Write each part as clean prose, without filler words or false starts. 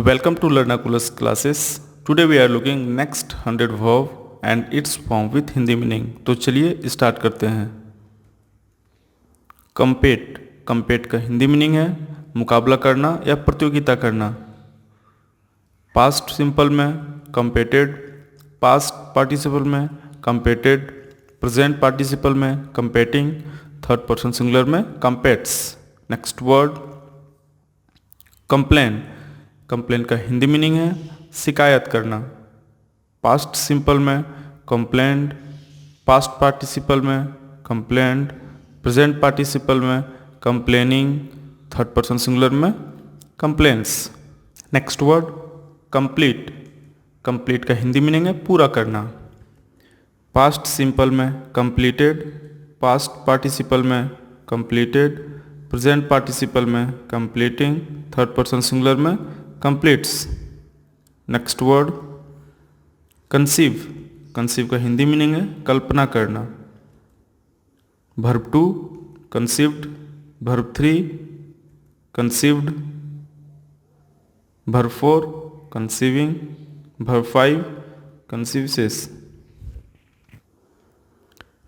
Welcome to Learnaculous classes. Today we are looking next 100 verb and its form with Hindi meaning. तो चलिए start करते हैं. कंपेट. कंपेट का Hindi meaning है मुकाबला करना या प्रतियोगिता करना. पास्ट सिंपल में कंपेटेड, पास्ट पार्टिसिपल में कंपेटेड, प्रेजेंट पार्टिसिपल में कंपेटिंग, थर्ड पर्सन सिंगुलर में competes. Next word complain. Complain का हिंदी मीनिंग है शिकायत करना. पास्ट सिंपल में कंप्लेंट, पास्ट पार्टिसिपल में कंप्लेंट, प्रेजेंट पार्टिसिपल में कंप्लेनिंग, थर्ड पर्सन सिंगुलर में complaints. Next word complete. Complete का हिंदी मीनिंग है पूरा करना. पास्ट सिंपल में कंप्लीटेड, पास्ट पार्टिसिपल में कंप्लीटेड, प्रेजेंट पार्टिसिपल में कंप्लीटिंग, थर्ड पर्सन सिंगुलर में completes. Next word conceive. Conceive का हिंदी मीनिंग है कल्पना करना. Verb 2 conceived, verb 3 conceived, verb 4 conceiving, verb 5 conceives.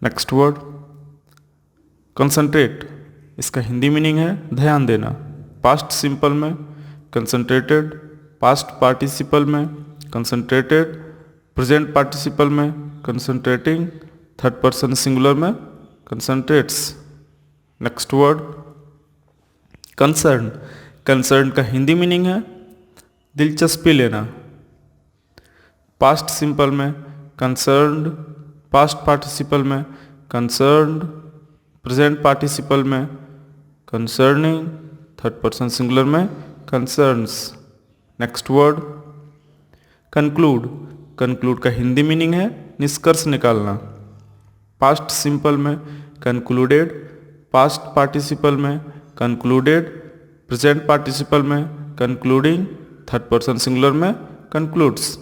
Next word concentrate. इसका हिंदी मीनिंग है ध्यान देना. पास्ट सिंपल में कंसंट्रेटेड, पास्ट पार्टिसिपल में कंसंट्रेटेड, प्रेजेंट पार्टिसिपल में कंसंट्रेटिंग, थर्ड पर्सन सिंगुलर में concentrates. Next word concern. Concern का हिंदी मीनिंग है दिलचस्पी लेना. पास्ट सिंपल में कंसर्न्ड, पास्ट पार्टिसिपल में कंसर्न्ड, प्रेजेंट पार्टिसिपल में कंसर्निंग, थर्ड पर्सन सिंगुलर में concerns. Next word conclude. Conclude का हिंदी मीनिंग है निष्कर्ष निकालना. पास्ट सिंपल में कंक्लूडेड, पास्ट पार्टिसिपल में कंक्लूडेड, प्रेजेंट पार्टिसिपल में कंक्लूडिंग, थर्ड पर्सन सिंगुलर में concludes.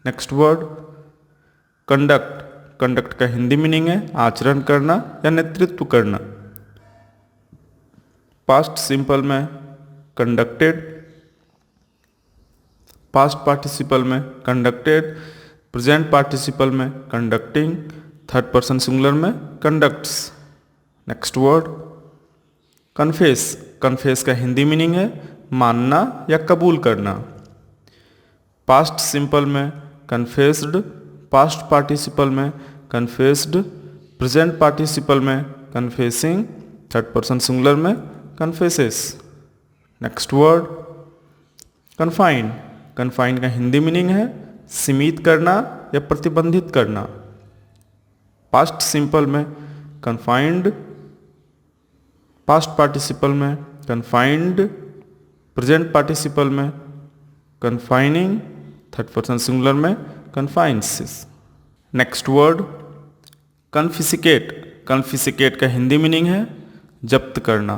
Next word conduct. Conduct का हिंदी मीनिंग है आचरण करना या नेतृत्व करना. पास्ट सिंपल में कंडक्टेड, पास्ट पार्टिसिपल में कंडक्टेड, प्रेजेंट पार्टिसिपल में कंडक्टिंग, थर्ड पर्सन सिंगुलर में conducts. Next word confess. Confess का हिंदी मीनिंग है मानना या कबूल करना. पास्ट सिंपल में कन्फेस्ड, पास्ट पार्टिसिपल में कन्फेस्ड, प्रेजेंट पार्टिसिपल में कन्फेसिंग, थर्ड पर्सन सिंगुलर में confesses. Next word confined. Confined का हिंदी मीनिंग है सीमित करना या प्रतिबंधित करना. पास्ट सिंपल में कन्फाइंड, पास्ट पार्टिसिपल में कन्फाइंड, प्रेजेंट पार्टिसिपल में कन्फाइनिंग, थर्ड पर्सन सिंगुलर में कन्फाइंसेस. Next word कन्फिसिकेट. कन्फिसिकेट का हिंदी मीनिंग है जब्त करना.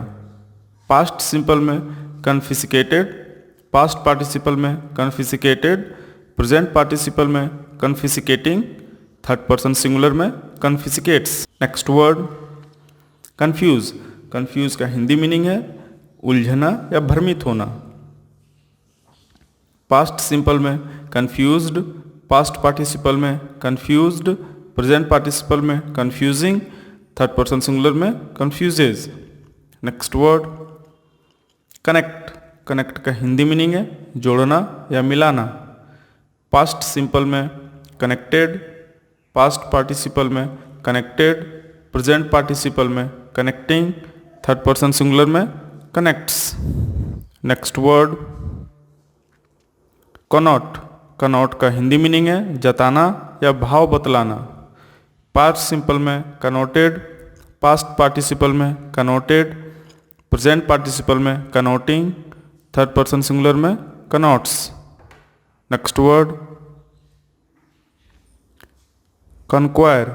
पास्ट सिंपल में कन्फिसिकेटेड, पास्ट पार्टिसिपल में कन्फिसिकेटेड, प्रेजेंट पार्टिसिपल में कन्फिसिकेटिंग, थर्ड पर्सन सिंगुलर में confiscates. Next word confuse. Confuse का हिंदी मीनिंग है उलझना या भ्रमित होना. पास्ट सिंपल में कंफ्यूज्ड, पास्ट पार्टिसिपल में कंफ्यूज्ड, प्रेजेंट पार्टिसिपल में कंफ्यूजिंग, थर्ड पर्सन सिंगुलर में confuses. Next word connect. Connect का हिंदी मीनिंग है जोड़ना या मिलाना. पास्ट सिंपल में कनेक्टेड, पास्ट पार्टिसिपल में कनेक्टेड, प्रेजेंट पार्टिसिपल में कनेक्टिंग, थर्ड पर्सन सिंगुलर में connects. Next word connote. Connote का हिंदी मीनिंग है जताना या भाव बतलाना. पास्ट सिंपल में कनोटेड, पास्ट पार्टिसिपल में कनोटेड, प्रेजेंट पार्टिसिपल में कनोटिंग, थर्ड पर्सन सिंगुलर में कनॉट्स. Next word कन्क्वायर.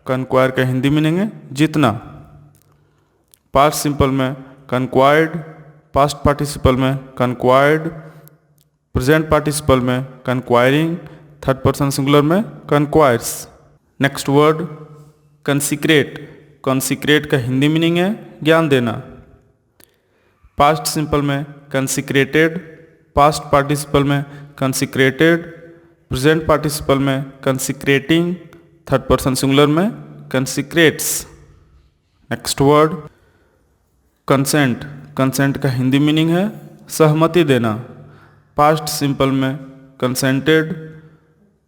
कन्क्वायर का हिंदी मीनिंग है जीतना. पास्ट सिंपल में कन्क्वायर्ड, पास्ट पार्टिसिपल में कन्क्वायर्ड, प्रेजेंट पार्टिसिपल में कन्क्वायरिंग, थर्ड पर्सन सिंगुलर में कन्क्वायर्स. Next word कंसीक्रेट. कंसीक्रेट का हिंदी मीनिंग है ज्ञान देना. पास्ट सिंपल में कंसिक्रेटेड, पास्ट पार्टिसिपल में कंसिक्रेटेड, प्रेजेंट पार्टिसिपल में कंसिक्रेटिंग, थर्ड पर्सन सिंगुलर में consecrates. Next word consent. Consent का हिंदी मीनिंग है सहमति देना। पास्ट सिंपल में कंसेंटेड,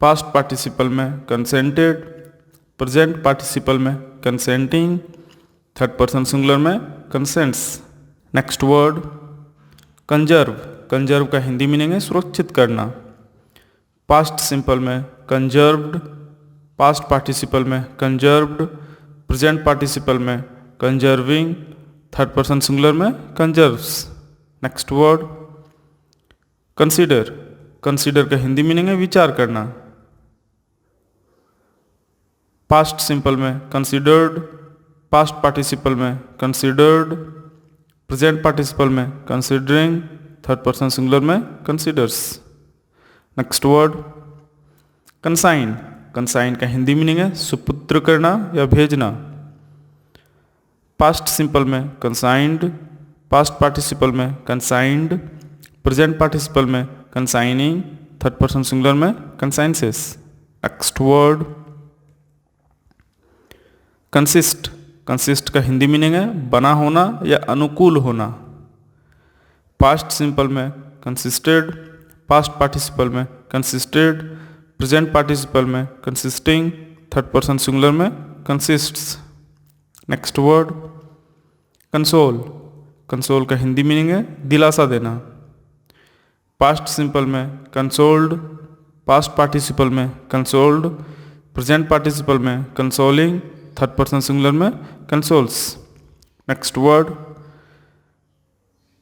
पास्ट पार्टिसिपल में कंसेंटेड, प्रेजेंट पार्टिसिपल में कंसेंटिंग, थर्ड पर्सन सिंगुलर में consents. Next word conserve. Conserve का हिंदी मीनिंग है सुरक्षित करना। पास्ट सिंपल में कंजर्व्ड, पास्ट पार्टिसिपल में कंजर्व्ड, प्रेजेंट पार्टिसिपल में कंजर्विंग, थर्ड पर्सन सिंगुलर में conserves. Next word consider. Consider का हिंदी मीनिंग है विचार करना। पास्ट सिंपल में कंसीडर्ड, पास्ट पार्टिसिपल में कंसीडर्ड, प्रेजेंट पार्टिसिपल में कंसीडरिंग, थर्ड पर्सन सिंगुलर में considers. Next word consign. Consign का हिंदी मीनिंग है सुपुत्र करना या भेजना। पास्ट सिंपल में कंसाइंड, पास्ट पार्टिसिपल में कंसाइंड, प्रेजेंट पार्टिसिपल में कंसाइनिंग, थर्ड पर्सन सिंगुलर में consigns. Next word consist. Consist का हिंदी मीनिंग है बना होना या अनुकूल होना। पास्ट सिंपल में कंसिस्टेड, पास्ट पार्टिसिपल में कंसिस्टेड, प्रेजेंट पार्टिसिपल में कंसिस्टिंग, थर्ड पर्सन सिंगुलर में consists. Next word console. Console का हिंदी मीनिंग है दिलासा देना। पास्ट सिंपल में कंसोल्ड, पास्ट पार्टिसिपल में कंसोल्ड, प्रेजेंट पार्टिसिपल में कंसोलिंग, थर्ड पर्सन सिंगुलर में consoles. Next word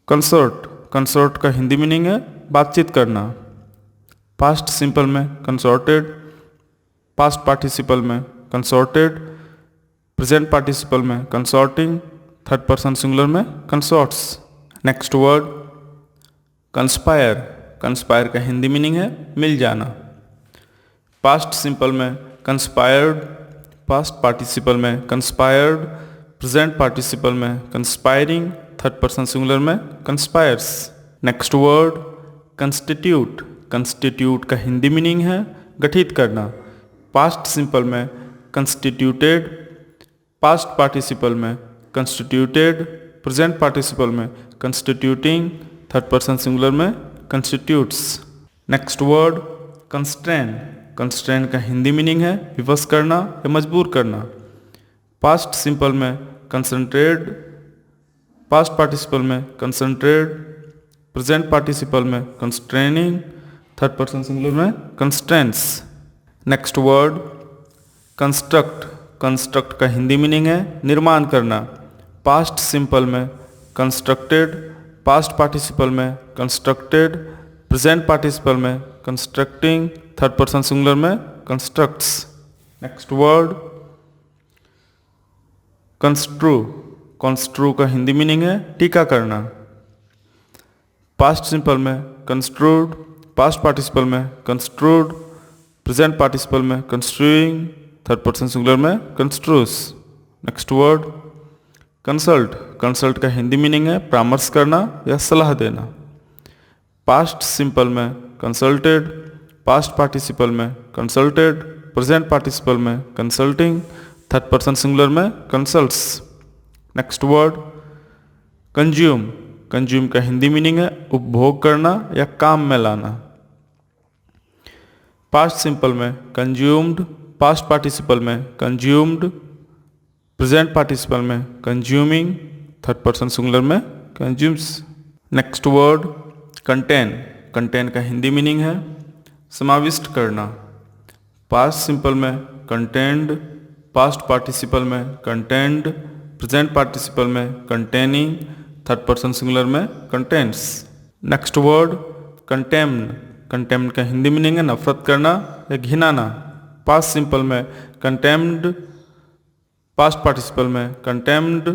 consort. Consort का हिंदी मीनिंग है बातचीत करना। पास्ट सिंपल में कंसोर्टेड, पास्ट पार्टिसिपल में कंसोर्टेड, प्रेजेंट पार्टिसिपल में कंसोर्टिंग, थर्ड पर्सन सिंगुलर में consorts. Next word conspire. Conspire का हिंदी मीनिंग है मिल जाना। पास्ट सिंपल में कंस्पायर्ड, पास्ट पार्टिसिपल में कंस्पायर्ड, प्रेजेंट पार्टिसिपल में कंस्पायरिंग, थर्ड पर्सन सिंगुलर में conspires. Next word constitute. Constitute का हिंदी मीनिंग है गठित करना। पास्ट सिंपल में कंस्टिट्यूटेड, पास्ट पार्टिसिपल में कंस्टिट्यूटेड, प्रेजेंट पार्टिसिपल में कंस्टिट्यूटिंग, थर्ड पर्सन सिंगुलर में constitutes. Next word constrain. Constrain का हिंदी मीनिंग है विवश करना या मजबूर करना। पास्ट सिंपल में कंसंट्रेट, पास्ट पार्टिसिपल में कंसंट्रेट, प्रेजेंट पार्टिसिपल में कंस्ट्रेनिंग, थर्ड पर्सन सिंगुलर में constraints. Next word construct. Construct का हिंदी मीनिंग है निर्माण करना। पास्ट सिंपल में कंस्ट्रक्टेड, पास्ट पार्टिसिपल में कंस्ट्रक्टेड, प्रेजेंट पार्टिसिपल में कंस्ट्रक्टिंग, थर्ड पर्सन सिंगुलर में constructs. Next word construe. Construe का हिंदी मीनिंग है टीका करना। पास्ट सिंपल में कंस्ट्रूड, पास्ट पार्टिसिपल में कंस्ट्रूड, प्रेजेंट पार्टिसिपल में कंस्ट्रूइंग, थर्ड पर्सन सिंगुलर में construes. Next word consult. Consult का हिंदी मीनिंग है परामर्श करना या सलाह देना। पास्ट सिंपल में कंसल्टेड, पास्ट पार्टिसिपल में कंसल्टेड, प्रेजेंट पार्टिसिपल में कंसल्टिंग, थर्ड पर्सन सिंगुलर में consults. Next word consume. Consume का हिंदी मीनिंग है उपभोग करना या काम में लाना। पास्ट सिंपल में कंज्यूम्ड, पास्ट पार्टिसिपल में कंज्यूम्ड, प्रेजेंट पार्टिसिपल में कंज्यूमिंग, थर्ड पर्सन सिंगुलर में consumes. Next word contain. Contain का हिंदी मीनिंग है समाविष्ट करना। पास्ट सिंपल में कंटेंड, पास्ट पार्टिसिपल में कंटेंड, प्रेजेंट पार्टिसिपल में कंटेनिंग, थर्ड पर्सन सिंगुलर में contents. Next word contemn. Contemn का हिंदी मीनिंग है नफरत करना या घिनाना। पास्ट सिंपल में कंटेम्ड, पास्ट पार्टिसिपल में कंटेम्ड,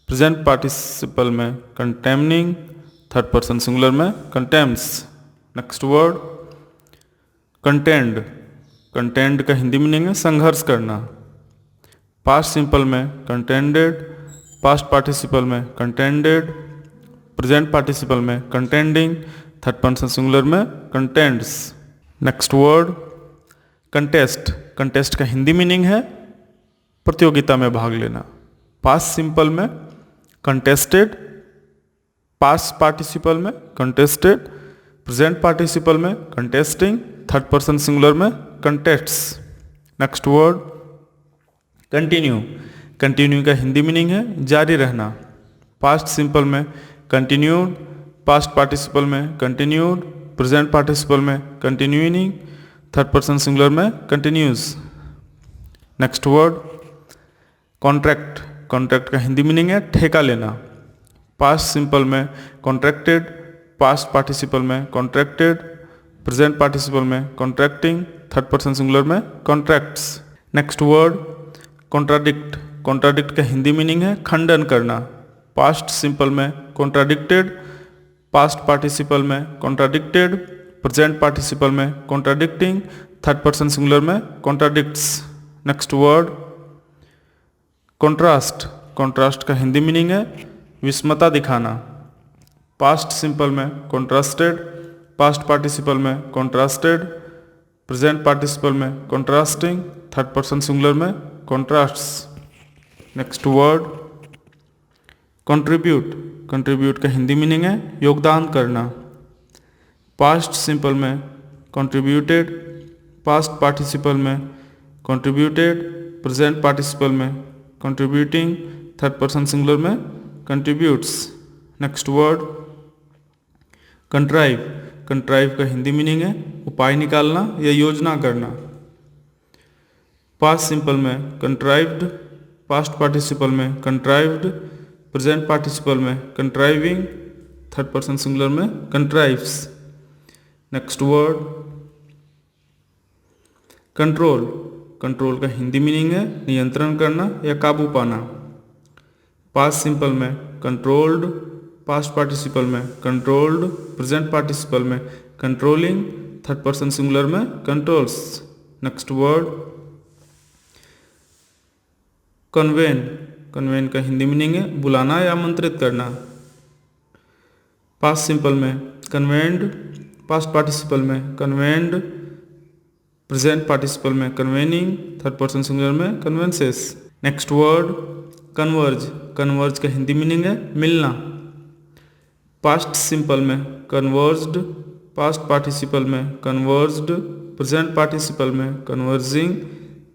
प्रेजेंट पार्टिसिपल में कंटेमनिंग, थर्ड पर्सन सिंगुलर में contemns. Next word contend. Contend का हिंदी मीनिंग है संघर्ष करना। पास्ट सिंपल में कंटेंडेड, पास्ट पार्टिसिपल में कंटेंडेड, प्रेजेंट पार्टिसिपल में कंटेंडिंग, थर्ड पर्सन सिंगुलर में contents. Next word contest. Contest का हिंदी मीनिंग है प्रतियोगिता में भाग लेना। पास्ट सिंपल में कंटेस्टेड, पास्ट पार्टिसिपल में कंटेस्टेड, प्रेजेंट पार्टिसिपल में कंटेस्टिंग, थर्ड पर्सन सिंगुलर में contests. Next word continue. Continue का हिंदी मीनिंग है जारी रहना। पास्ट सिंपल में कंटिन्यूड, पास्ट पार्टिसिपल में कंटिन्यूड, प्रेजेंट पार्टिसिपल में कंटिन्यूइंग, थर्ड पर्सन सिंगुलर में continues. Next void contract. Contract का हिंदी मीनिंग है ठेका लेना। पास्ट सिंपल में कॉन्ट्रैक्टेड, पास्ट पार्टिसिपल में कॉन्ट्रैक्टेड, प्रेजेंट पार्टिसिपल में कॉन्ट्रैक्टिंग, थर्ड पर्सन सिंगुलर में contracts. Next word contradict. Contradict का हिंदी मीनिंग है खंडन करना। पास्ट सिंपल में कॉन्ट्राडिक्टेड, पास्ट पार्टिसिपल में कॉन्ट्राडिक्टेड, प्रेजेंट पार्टिसिपल में कॉन्ट्राडिक्टिंग, थर्ड पर्सन सिंगुलर में contradicts. Next word contrast. Contrast का हिंदी मीनिंग है विषमता दिखाना। पास्ट सिंपल में कॉन्ट्रास्टेड, पास्ट पार्टिसिपल में कॉन्ट्रास्टेड, प्रेजेंट पार्टिसिपल में कॉन्ट्रास्टिंग, थर्ड पर्सन सिंगुलर में contrasts. Next word contribute. Contribute का हिंदी मीनिंग है योगदान करना। पास्ट सिंपल में कंट्रीब्यूटेड, पास्ट पार्टिसिपल में कंट्रीब्यूटेड, प्रेजेंट पार्टिसिपल में कंट्रीब्यूटिंग, थर्ड पर्सन सिंगुलर में contributes. Next word contrive. Contrive का हिंदी मीनिंग है उपाय निकालना या योजना करना। पास्ट सिंपल में कंट्राइव्ड, पास्ट पार्टिसिपल में कंट्राइव्ड, प्रेजेंट पार्टिसिपल में कंट्राइविंग, थर्ड पर्सन सिंगुलर में contrives. Next word control. Control का हिंदी मीनिंग है नियंत्रण करना या काबू पाना। पास्ट सिंपल में कंट्रोल्ड, पास्ट पार्टिसिपल में कंट्रोल्ड, प्रेजेंट पार्टिसिपल में कंट्रोलिंग, थर्ड पर्सन सिंगुलर में controls. Next word convene. Convene का हिंदी मीनिंग है बुलाना या आमंत्रित करना। पास्ट सिंपल में कन्वेंड, पास्ट पार्टिसिपल में कन्वेंड, प्रेजेंट पार्टिसिपल में कन्वेनिंग, थर्ड पर्सन सिंगुलर में convenes. Next word converge. Converge का हिंदी मीनिंग है मिलना। पास्ट सिंपल में कन्वर्ज्ड, पास्ट पार्टिसिपल में कन्वर्ज्ड, प्रेजेंट पार्टिसिपल में कन्वर्जिंग,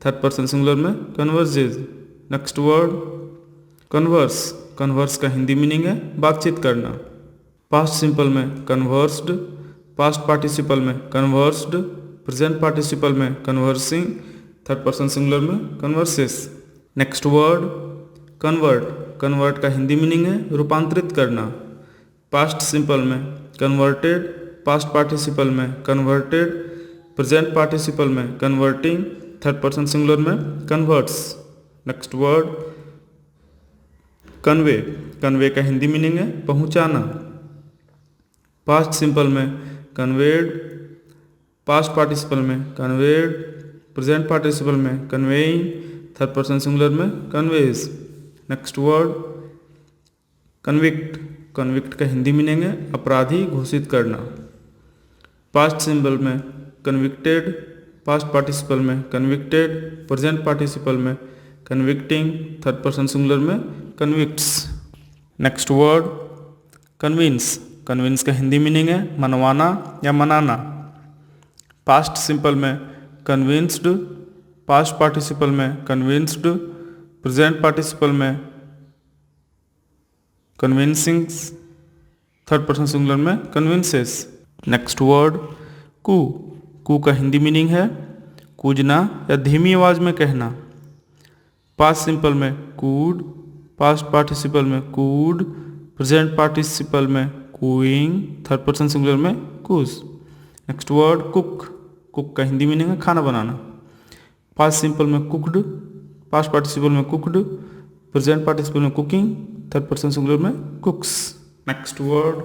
थर्ड पर्सन सिंगुलर में converges. Next word converse. Converse का हिंदी मीनिंग है बातचीत करना। पास्ट सिंपल में कन्वर्स्ड, पास्ट पार्टिसिपल में कन्वर्स्ड, प्रेजेंट पार्टिसिपल में कन्वर्सिंग, थर्ड पर्सन सिंगुलर में converses. Next word convert. Convert का हिंदी मीनिंग है रूपांतरित करना। पास्ट सिंपल में कन्वर्टेड, पास्ट पार्टिसिपल में कन्वर्टेड, प्रेजेंट पार्टिसिपल में कन्वर्टिंग, थर्ड पर्सन सिंगुलर में converts. Next word convey. Convey का हिंदी मीनिंग है पहुंचाना। पास्ट सिंपल में कन्वेड, पास्ट पार्टिसिपल में कन्वेड, प्रेजेंट पार्टिसिपल में कन्वेइंग, थर्ड पर्सन सिंगुलर में conveys. Next word convict. Convict का हिंदी मीनिंग है अपराधी घोषित करना। पास्ट सिंबल में कन्विक्टेड, पास्ट पार्टिसिपल में कन्विक्टेड, प्रेजेंट पार्टिसिपल में कन्विक्टिंग, थर्ड पर्सन सिंगुलर में convicts. Next word convince. Convince का हिंदी मीनिंग है मनवाना या मनाना। पास्ट सिंपल में कन्विंस्ड, पास्ट पार्टिसिपल में कन्विंस्ड, प्रेजेंट पार्टिसिपल में कन्विंसिंग, थर्ड पर्सन सिंगुलर में कन्विंसेस। नेक्स्ट वर्ड कू। कू का हिंदी मीनिंग है कूजना या धीमी आवाज में कहना। पास्ट सिंपल में कूड, पास्ट पार्टिसिपल में कूड, प्रेजेंट पार्टिसिपल में कूइंग, थर्ड पर्सन सिंगुलर में coos. Next word cook. Cook का हिंदी मीनिंग है खाना बनाना। पास्ट सिंपल में कुकड, पास्ट पार्टिसिपल में कुकड, प्रेजेंट पार्टिसिपल में कुकिंग, थर्ड पर्सन सिंगुलर में cooks. Next word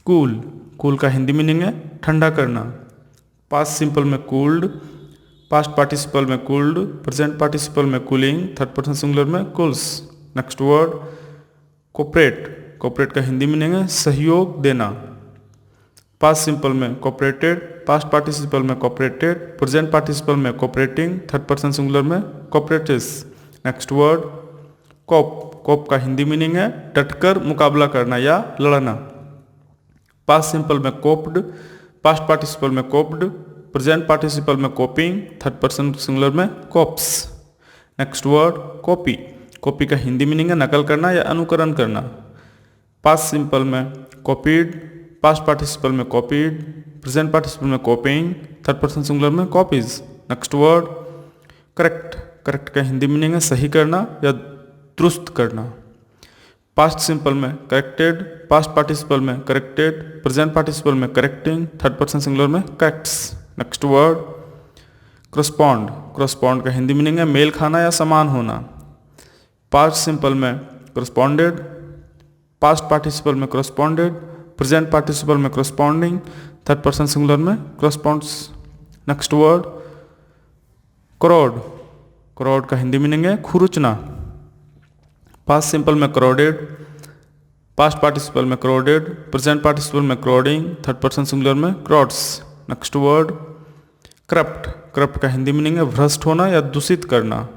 cool. Cool का हिंदी मीनिंग है ठंडा करना। पास्ट सिंपल में कूल्ड, पास्ट पार्टिसिपल में कूल्ड, प्रेजेंट पार्टिसिपल में कूलिंग, थर्ड पर्सन सिंगुलर में cools. Next word cooperate. Cooperate का हिंदी मीनिंग है सहयोग देना। पास्ट सिंपल में कोऑपरेटेड, पास्ट पार्टिसिपल में कोऑपरेटेड, प्रेजेंट पार्टिसिपल में कोऑपरेटिंग, थर्ड पर्सन सिंगुलर में कोऑपरेटिव्स। नेक्स्ट वर्ड कोप। कोप का हिंदी मीनिंग है डटकर मुकाबला करना या लड़ना। पास्ट सिंपल में कोप्ड, पास्ट पार्टिसिपल में कोप्ड, प्रेजेंट पार्टिसिपल में कोपिंग, थर्ड पर्सन सिंगुलर में cops. Next word copy. Copy का हिंदी मीनिंग है नकल करना या अनुकरण करना। पास्ट सिंपल में कॉपीड, पास्ट पार्टिसिपल में कॉपीड, प्रेजेंट पार्टिसिपल में कॉपिंग, थर्ड पर्सन सिंगुलर में copies. Next word correct. Correct का हिंदी मीनिंग है सही करना या दुरुस्त करना। पास्ट सिंपल में करेक्टेड, पास्ट पार्टिसिपल में करेक्टेड, प्रेजेंट पार्टिसिपल में करेक्टिंग, थर्ड पर्सन सिंगुलर में corrects. Next word correspond. Correspond का हिंदी मीनिंग है मेल खाना या समान होना। पास्ट सिंपल में करस्पॉन्डेड, पास्ट पार्टिसिपल में करस्पॉन्डेड, प्रेजेंट पार्टिसिपल में करस्पॉन्डिंग, थर्ड पर्सन सिंगुलर में corresponds. Next word crowd. Crowd का हिंदी मीनिंग है खुरुचना। पास्ट सिंपल में क्राउडेड, पास्ट पार्टिसिपल में क्राउडेड, प्रेजेंट पार्टिसिपल में क्राउडिंग, थर्ड पर्सन सिंगुलर में crowds. Next word corrupt. Corrupt का हिंदी मीनिंग है भ्रष्ट होना या दूषित करना।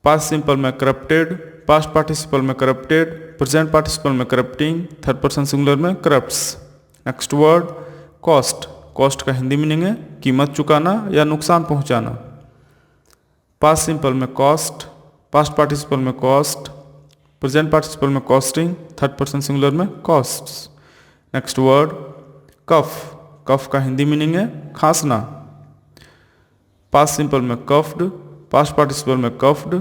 पास्ट सिंपल में करप्टेड, पास्ट पार्टिसिपल में करप्टेड, प्रेजेंट पार्टिसिपल में करप्टिंग, थर्ड पर्सन सिंगुलर में corrupts. Next word cost. Cost का हिंदी मीनिंग है कीमत चुकाना या नुकसान पहुंचाना। पास्ट सिंपल में कॉस्ट, पास्ट पार्टिसिपल में कॉस्ट, प्रेजेंट पार्टिसिपल में कॉस्टिंग, थर्ड पर्सन सिंगुलर में कॉस्ट्स। नेक्स्ट वर्ड कफ। कफ का हिंदी मीनिंग है खांसना। पास्ट सिंपल में कफ्ड, पास्ट पार्टिसिपल में कफ्ड,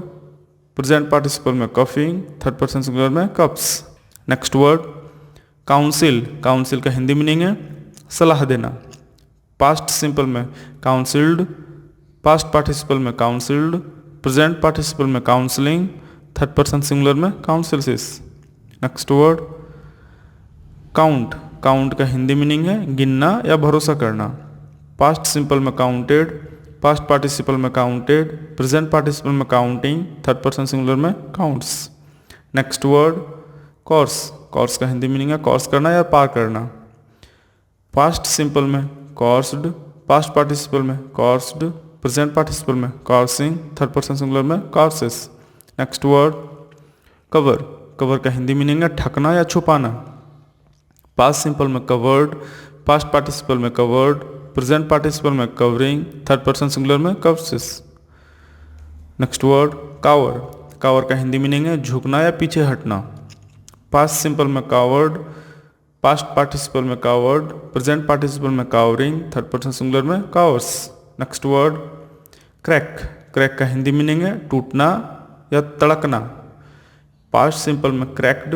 प्रेजेंट पार्टिसिपल में कफिंग, थर्ड पर्सन सिंगुलर में cups. Next word council. Council का हिंदी मीनिंग है सलाह देना। पास्ट सिंपल में काउंसिल्ड, पास्ट पार्टिसिपल में काउंसिल्ड, प्रेजेंट पार्टिसिपल में काउंसलिंग, थर्ड पर्सन सिंगुलर में councils. Next word count. Count का हिंदी मीनिंग है गिनना या भरोसा करना। पास्ट सिंपल में काउंटेड, पास्ट पार्टिसिपल में काउंटेड, प्रेजेंट पार्टिसिपल में काउंटिंग, थर्ड पर्सन सिंगुलर में counts. Next word course. Course का हिंदी मीनिंग है कोर्स करना या पार करना। पास्ट सिंपल में कोर्स्ड, पास्ट पार्टिसिपल में कोर्स्ड, प्रेजेंट पार्टिसिपल में कोर्सिंग, थर्ड पर्सन सिंगुलर में courses. Next word cover. Cover का हिंदी मीनिंग है ढकना या छुपाना। पास्ट सिंपल में कवर्ड, पास्ट पार्टिसिपल में कवर्ड, प्रेजेंट पार्टिसिपल में कवरिंग, थर्ड पर्सन सिंगुलर में कवर्सेस। नेक्स्ट वर्ड कावर। कावर का हिंदी मीनिंग है झुकना या पीछे हटना। पास्ट सिंपल में कावर्ड, पास्ट पार्टिसिपल में कावर्ड, प्रेजेंट पार्टिसिपल में कावरिंग, थर्ड पर्सन सिंगुलर में cowers. Next word crack. Crack का हिंदी मीनिंग है टूटना या तड़कना। पास्ट सिंपल में क्रैक्ड,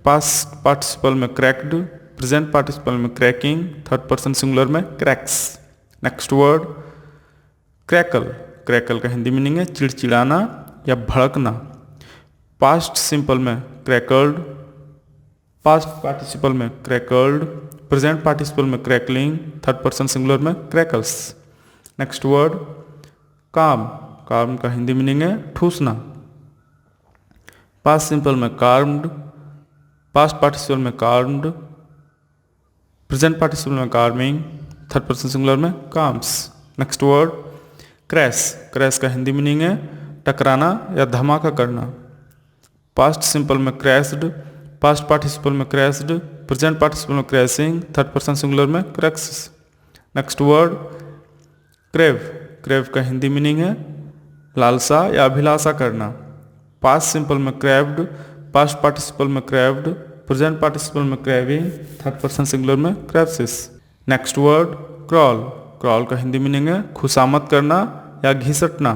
पास्ट पार्टिसिपल में क्रैक्ड, प्रेजेंट पार्टिसिपल में क्रैकिंग, थर्ड पर्सन सिंगुलर में cracks. Next word crackle. Crackle का हिंदी मीनिंग है चिड़चिड़ाना या भड़कना। पास्ट सिंपल में क्रैकल्ड, पास्ट पार्टिसिपल में क्रैकल्ड, प्रेजेंट पार्टिसिपल में क्रैकलिंग, थर्ड पर्सन सिंगुलर में क्रैकल्स। नेक्स्ट वर्ड काम। काम का हिंदी मीनिंग है ठूसना। पास्ट सिंपल में कार्म्ड, पास्ट पार्टिसिपल में कार्म्ड, प्रेजेंट पार्टिसिपल में कार्मिंग, थर्ड पर्सन सिंगुलर में crams. Next word crash. Crash का हिंदी मीनिंग है टकराना या धमाका करना। पास्ट सिंपल में क्रैश्ड, पास्ट पार्टिसिपल में क्रैश्ड, प्रेजेंट पार्टिसिपल में क्रैशिंग, थर्ड पर्सन सिंगुलर में cracks. Next word crave. Crave का हिंदी मीनिंग है लालसा या अभिलाषा करना। पास्ट सिंपल में क्रेव्ड, पास्ट पार्टिसिपल में क्रेव्ड, प्रेजेंट पार्टिसिपल में क्रेविंग, थर्ड पर्सन सिंगुलर में craves. Next word crawl. Crawl का हिंदी मीनिंग है खुशामद करना या घिसटना।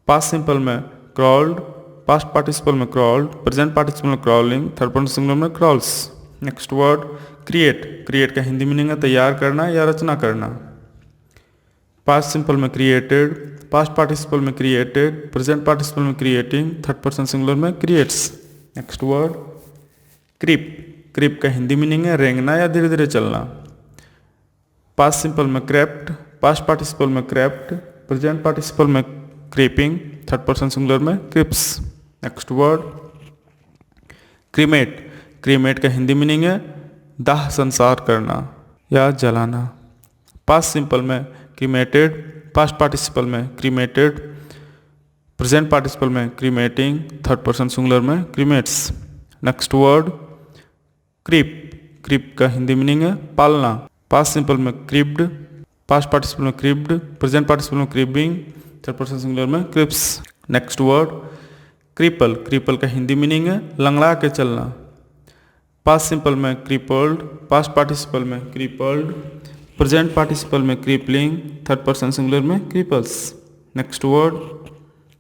पास्ट सिंपल में क्रॉल्ड, पास्ट पार्टिसिपल में क्रॉल्ड, प्रेजेंट पार्टिसिपल में क्रॉलिंग, थर्ड पर्सन सिंगुलर में crawls. Next word create. Create का हिंदी मीनिंग है तैयार करना या रचना करना। पास्ट सिंपल में क्रिएटेड, पास्ट पार्टिसिपल में क्रिएटेड, प्रेजेंट पार्टिसिपल में क्रिएटिंग, थर्ड पर्सन सिंगुलर में creates. Next word creep. Creep का हिंदी मीनिंग है रेंगना या धीरे धीरे चलना। पास्ट सिंपल में क्रेप्ट, पास्ट पार्टिसिपल में क्रेप्ट, प्रेजेंट पार्टिसिपल में क्रीपिंग, थर्ड पर्सन सिंगुलर में creeps. Next word cremate. Cremate का हिंदी मीनिंग है दाह संसार करना या जलाना। पास्ट सिंपल में क्रीमेटेड, पास्ट पार्टिसिपल में क्रीमेटेड, प्रेजेंट पार्टिसिपल में क्रीमेटिंग, थर्ड पर्सन सिंगुलर में cremates. Next word creep. Creep का हिंदी मीनिंग है पालना। पास्ट सिंपल में क्रीप्ड, पास्ट पार्टिसिपल में क्रीप्ड, प्रेजेंट पार्टिसिपल में क्रीपिंग, थर्ड पर्सन सिंगुलर में क्रिप्स। Next word क्रीपल। क्रीपल का हिंदी मीनिंग है लंगड़ा के चलना। पास्ट सिंपल में क्रीपल्ड, पास्ट पार्टिसिपल में क्रीपल्ड, प्रेजेंट पार्टिसिपल में क्रीपलिंग, थर्ड पर्सन सिंगुलर में cripples. Next word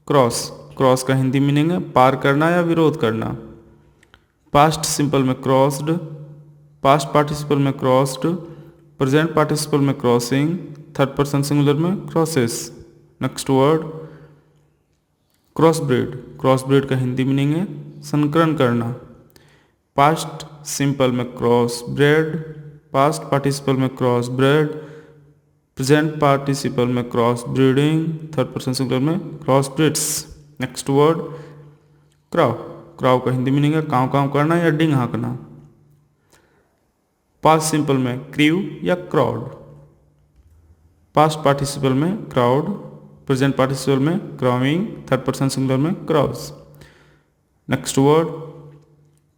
cross. Cross का हिंदी मीनिंग है पार करना या विरोध करना। पास्ट सिंपल में क्रॉस्ड, पास्ट पार्टिसिपल में क्रॉस्ड, प्रेजेंट पार्टिसिपल में क्रॉसिंग, थर्ड पर्सन सिंगुलर में crosses. Next word cross breed. Cross breed का हिंदी मीनिंग है संकरण करना। पास्ट सिंपल में क्रॉस ब्रेड, पास्ट पार्टिसिपल में क्रॉस ब्रेड, प्रेजेंट पार्टिसिपल में cross breeding, third person singular में cross breeds. Next word crow. Crow का हिंदी मीनिंग है काँव काँव करना या डिंग हाँकना। पास्ट सिंपल में क्रीव या क्राउड। पास्ट पार्टिसिपल में क्राउड, प्रेजेंट पार्टिसिपल में क्राउइंग, थर्ड पर्सन सिंगुलर में crowds. Next word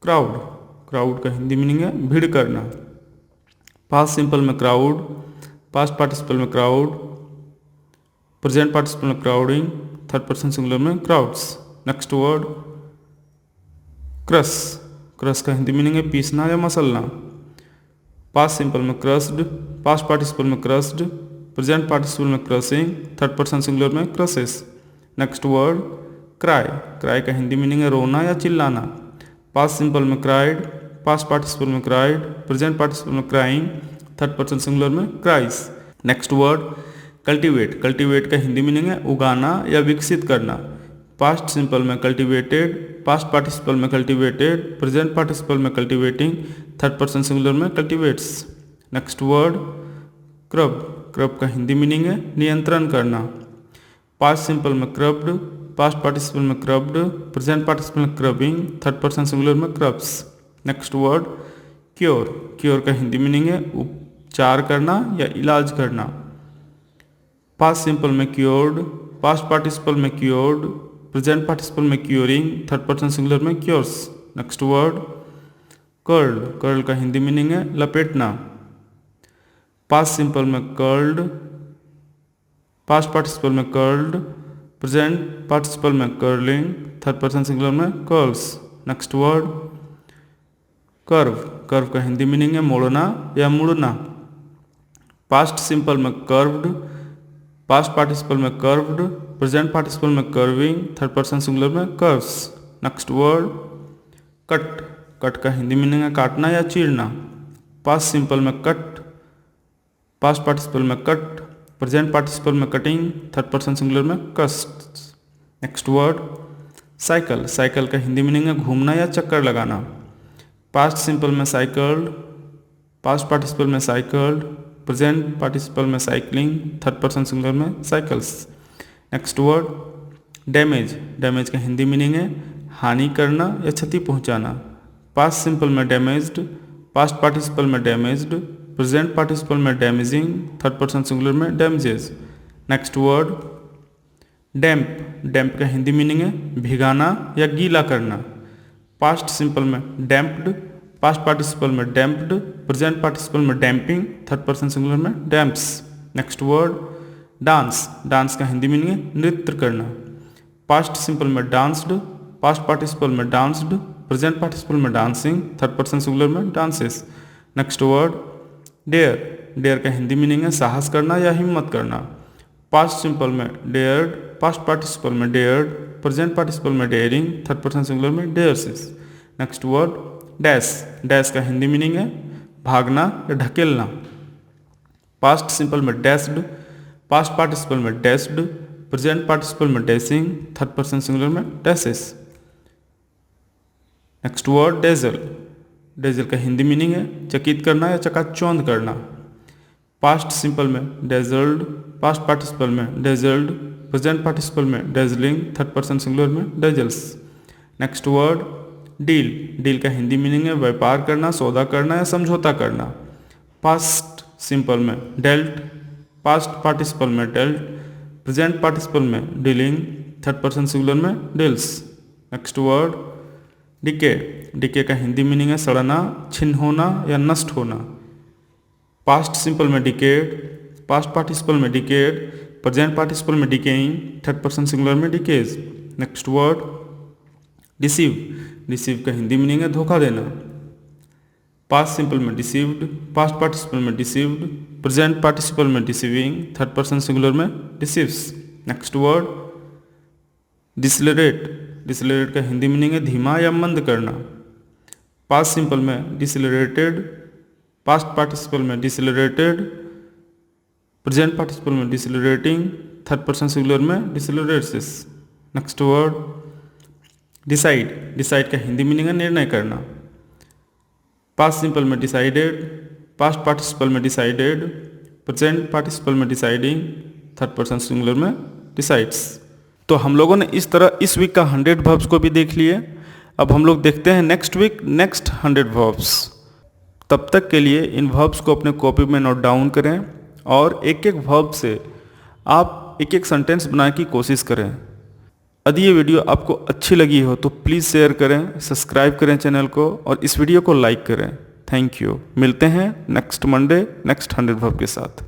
crowd. Crowd का हिंदी मीनिंग है भीड़ करना। पास्ट सिंपल में क्राउड, पास्ट पार्टिसिपल में क्राउड, प्रेजेंट पार्टिसिपल में क्राउडिंग, थर्ड पर्सन सिंगुलर में crowds. Next word crush. Crush का हिंदी मीनिंग है पीसना या मसलना। पास्ट सिंपल में क्रस्ड, पास्ट पार्टिसिपल में क्रस्ड, प्रेजेंट पार्टिसिपल में क्रसिंग, थर्ड पर्सन सिंगुलर में crosses. Next word cry. Cry का हिंदी मीनिंग है रोना या चिल्लाना। पास्ट सिंपल में क्राइड, पास्ट पार्टिसिपल में क्राइड, प्रेजेंट पार्टिसिपल में क्राइंग, थर्ड पर्सन सिंगुलर में cries. Next word cultivate. Cultivate का हिंदी मीनिंग है उगाना या विकसित करना। पास्ट सिंपल में कल्टीवेटेड, पास्ट पार्टिसिपल में कल्टीवेटेड, प्रेजेंट पार्टिसिपल में कल्टीवेटिंग, थर्ड पर्सन सिंगुलर में कल्टीवेट्स। Next word क्रब। क्रब का हिंदी मीनिंग है नियंत्रण करना। पास्ट सिंपल में क्रब्ड, पास्ट पार्टिसिपल में क्रब्ड, प्रेजेंट पार्टिसिपल में क्रबिंग, थर्ड पर्सन सिंगुलर में curbs. Next word cure. Cure का हिंदी मीनिंग है उपचार करना या इलाज करना। पास्ट सिंपल में क्योर्ड, पास्ट पार्टिसिपल में क्योर्ड, प्रेजेंट पार्टिसिपल में क्योरिंग, थर्ड पर्सन सिंगुलर में cures. Next word curled. Curl का हिंदी मीनिंग है लपेटना। पास्ट सिंपल में कर्ल्ड, पास्ट पार्टिसिपल में कर्ल्ड, प्रेजेंट पार्टिसिपल में कर्लिंग, थर्ड पर्सन सिंगुलर में curls. Next word curve. Curve का हिंदी मीनिंग है मोड़ना या मुड़ना। पास्ट सिंपल में कर्व्ड, पास्ट पार्टिसिपल में कर्व्ड, प्रेजेंट पार्टिसिपल में कर्विंग, थर्ड पर्सन सिंगुलर में curves. Next word cut. Cut का हिंदी मीनिंग है काटना या चीरना। पास्ट सिंपल में कट, पास्ट पार्टिसिपल में कट, प्रेजेंट पार्टिसिपल में कटिंग, थर्ड पर्सन सिंगुलर में कस्ट। Next word cycle. साइकिल का हिंदी मीनिंग है घूमना या चक्कर लगाना। पास्ट सिंपल में साइकिल्ड, पास्ट पार्टिसिपल में साइकिल्ड, प्रेजेंट पार्टिसिपल में साइकिलिंग, थर्ड पर्सन सिंगुलर में cycles. Next word damage. Damage का हिंदी मीनिंग है हानि करना या क्षति पहुंचाना। पास्ट सिंपल में डैमेज्ड, पास्ट पार्टिसिपल में डैमेज्ड, प्रेजेंट पार्टिसिपल में डैमेजिंग, थर्ड पर्सन सिंगुलर में डैमेजेस। नेक्स्ट वर्ड डैम्प। डैम्प का हिंदी मीनिंग है भिगाना या गीला करना। पास्ट सिंपल में डैम्प्ड, पास्ट पार्टिसिपल में डैम्प्ड, प्रेजेंट पार्टिसिपल में डैम्पिंग, थर्ड पर्सन सिंगुलर में damps. Next word dance. Dance का हिंदी मीनिंग है नृत्य करना। पास्ट सिंपल में डांस्ड, पास्ट पार्टिसिपल में डांस्ड, प्रेजेंट पार्टिसिपल में डांसिंग, थर्ड पर्सन सिंगुलर में dances. Next word dare. Dare का हिंदी मीनिंग है साहस करना या हिम्मत करना। पास्ट सिंपल में डेयर्ड, पास्ट पार्टिसिपल में डेयर्ड, प्रेजेंट पार्टिसिपल में डेयरिंग, थर्ड पर्सन सिंगुलर में dares. Next word dash. Dash का हिंदी मीनिंग है भागना या ढकेलना। पास्ट सिंपल में डैश्ड, पास्ट पार्टिसिपल में डैश्ड, प्रेजेंट पार्टिसिपल में डैशिंग, थर्ड पर्सन सिंगुलर में dashes. Next word dazzle. Dazzle का हिंदी मीनिंग है चकित करना या चकाचौंध करना। पास्ट सिंपल में डेजल्ड, पास्ट पार्टिसिपल में डेजल्ड, प्रेजेंट पार्टिसिपल में डेजलिंग, थर्ड पर्सन सिंगुलर में डेजल्स। नेक्स्ट वर्ड डील, डील का हिंदी मीनिंग है व्यापार करना, सौदा करना या समझौता करना। पास्ट सिंपल में डेल्ट, पास्ट पार्टिसिपल में डेल्ट, प्रेजेंट पार्टिसिपल में डीलिंग, थर्ड पर्सन सिंगुलर में deals. Next word decay, decay का हिंदी मीनिंग है सड़ना, छिन्न होना या नष्ट होना। पास्ट सिंपल में डिकेड, पास्ट पार्टिसिपल में डिकेड, प्रेजेंट पार्टिसिपल में डिकेइंग, थर्ड पर्सन सिंगुलर में decays. Next word deceive, deceive का हिंदी मीनिंग है धोखा देना। पास्ट सिंपल में डिसीव्ड, पास्ट पार्टिसिपल में डिसीव्ड, प्रेजेंट पार्टिसिपल में डिसीविंग, थर्ड पर्सन सिंगुलर में deceives. Next word decelerate, decelerate का हिंदी मीनिंग है धीमा या मंद करना। पास्ट सिंपल में डिसलरेटेड, पास्ट पार्टिसिपल में डिसलरेटेड, प्रेजेंट पार्टिसिपल में डिसलरेटिंग, थर्ड पर्सन सिंगुलर में डिसलरेट्स। नेक्स्ट वर्ड डिसाइड, डिसाइड का हिंदी मीनिंग है निर्णय करना। पास्ट सिंपल में डिसाइडेड, पास्ट पार्टिसिपल में डिसाइडेड, प्रेजेंट पार्टिसिपल में डिसाइडिंग, थर्ड पर्सन सिंगुलर में डिसाइड्स। तो हम लोगों ने इस तरह इस वीक का 100 वर्ब्स को भी देख लिए। अब हम लोग देखते हैं नेक्स्ट वीक नेक्स्ट 100 वर्ब्स। तब तक के लिए इन वर्ब्स को अपने कॉपी में नोट डाउन करें और एक एक वर्ब से आप एक एक सेंटेंस बनाने की कोशिश करें। यदि ये वीडियो आपको अच्छी लगी हो तो प्लीज़ शेयर करें, सब्सक्राइब करें चैनल को और इस वीडियो को लाइक करें। Thank you. मिलते हैं नेक्स्ट मंडे नेक्स्ट 100 वर्ब के साथ।